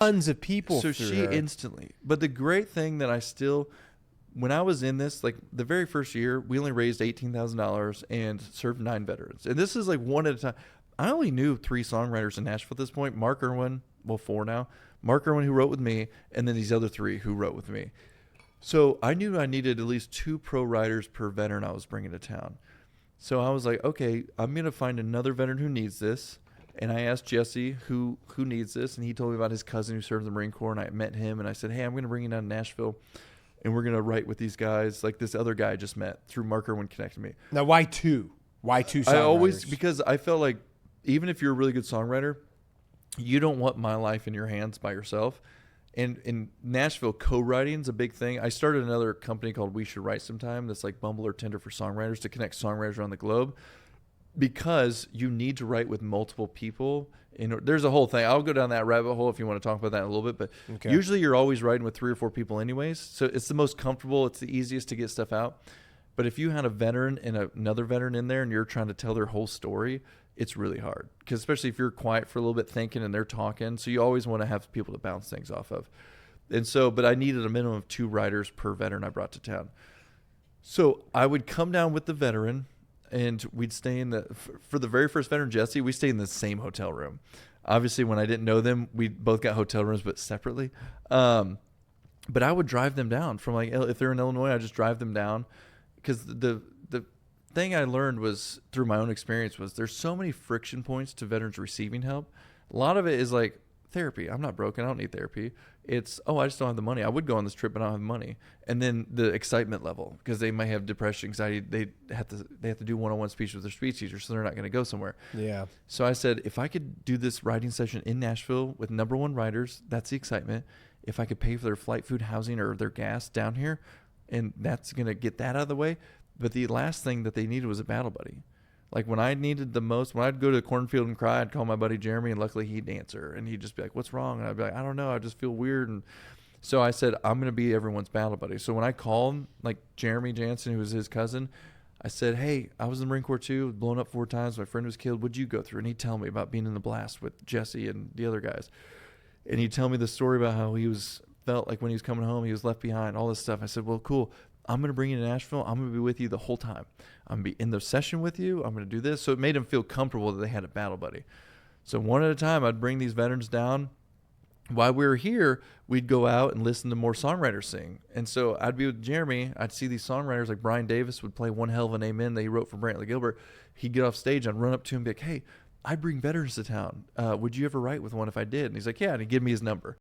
tons of people. So through she her. instantly. But the great thing that I still, when I was in this, like the very first year, we only raised $18,000 and served 9 veterans. And this is like one at a time. I only knew 3 songwriters in Nashville at this point. Mark Irwin, well, 4 now. Mark Irwin, who wrote with me, and then these other 3 who wrote with me. So I knew I needed at least 2 pro writers per veteran I was bringing to town. So I was like, okay, I'm going to find another veteran who needs this. And I asked Jesse who needs this, and he told me about his cousin who served in the Marine Corps, and I met him, and I said, hey, I'm going to bring you down to Nashville, and we're going to write with these guys, like this other guy I just met through Mark Irwin connected me. Now, why 2? Why 2 songwriters? I always, because I felt like even if you're a really good songwriter, you don't want my life in your hands by yourself. And in Nashville, co-writing is a big thing. I started another company called We Should Write Sometime that's like Bumble or Tinder for songwriters to connect songwriters around the globe, because you need to write with multiple people. There's a whole thing. I'll go down that rabbit hole if you want to talk about that in a little bit. But usually you're always writing with 3 or 4 people anyways. So it's the most comfortable. It's the easiest to get stuff out. But if you had a veteran and another veteran in there and you're trying to tell their whole story, it's really hard. Because especially if you're quiet for a little bit thinking and they're talking. So you always want to have people to bounce things off of. And so, but I needed a minimum of 2 writers per veteran I brought to town. So I would come down with the veteran, and we'd stay in for the very first veteran, Jesse, we stayed in the same hotel room. Obviously, when I didn't know them, we both got hotel rooms, but separately. But I would drive them down from, like, if they're in Illinois, I'd just drive them down. Because the thing I learned was, through my own experience, was there's so many friction points to veterans receiving help. A lot of it is like therapy. I'm not broken. I don't need therapy. It's, I just don't have the money. I would go on this trip, but I don't have the money. And then the excitement level, because they might have depression, anxiety. They have to do one-on-one speech with their speech teacher, so they're not going to go somewhere. Yeah. So I said, if I could do this writing session in Nashville with #1 writers, that's the excitement. If I could pay for their flight, food, housing, or their gas down here, and that's going to get that out of the way. But the last thing that they needed was a battle buddy. Like when I needed the most, when I'd go to the cornfield and cry, I'd call my buddy Jeremy, and luckily he'd answer. And he'd just be like, what's wrong? And I'd be like, I don't know. I just feel weird. And so I said, I'm going to be everyone's battle buddy. So when I called, like Jeremy Jansen, who was his cousin, I said, hey, I was in the Marine Corps too, blown up 4 times. My friend was killed. What'd you go through? And he'd tell me about being in the blast with Jesse and the other guys. And he'd tell me the story about how felt like when he was coming home, he was left behind, all this stuff. I said, well, cool. I'm going to bring you to Nashville. I'm going to be with you the whole time. I'm going to be in the session with you. I'm going to do this. So it made them feel comfortable that they had a battle buddy. So one at a time, I'd bring these veterans down. While we were here, we'd go out and listen to more songwriters sing. And so I'd be with Jeremy. I'd see these songwriters like Brian Davis would play One Hell of an Amen that he wrote for Brantley Gilbert. He'd get off stage. I'd run up to him and be like, hey, I bring veterans to town. Would you ever write with one if I did? And he's like, yeah. And he'd give me his number.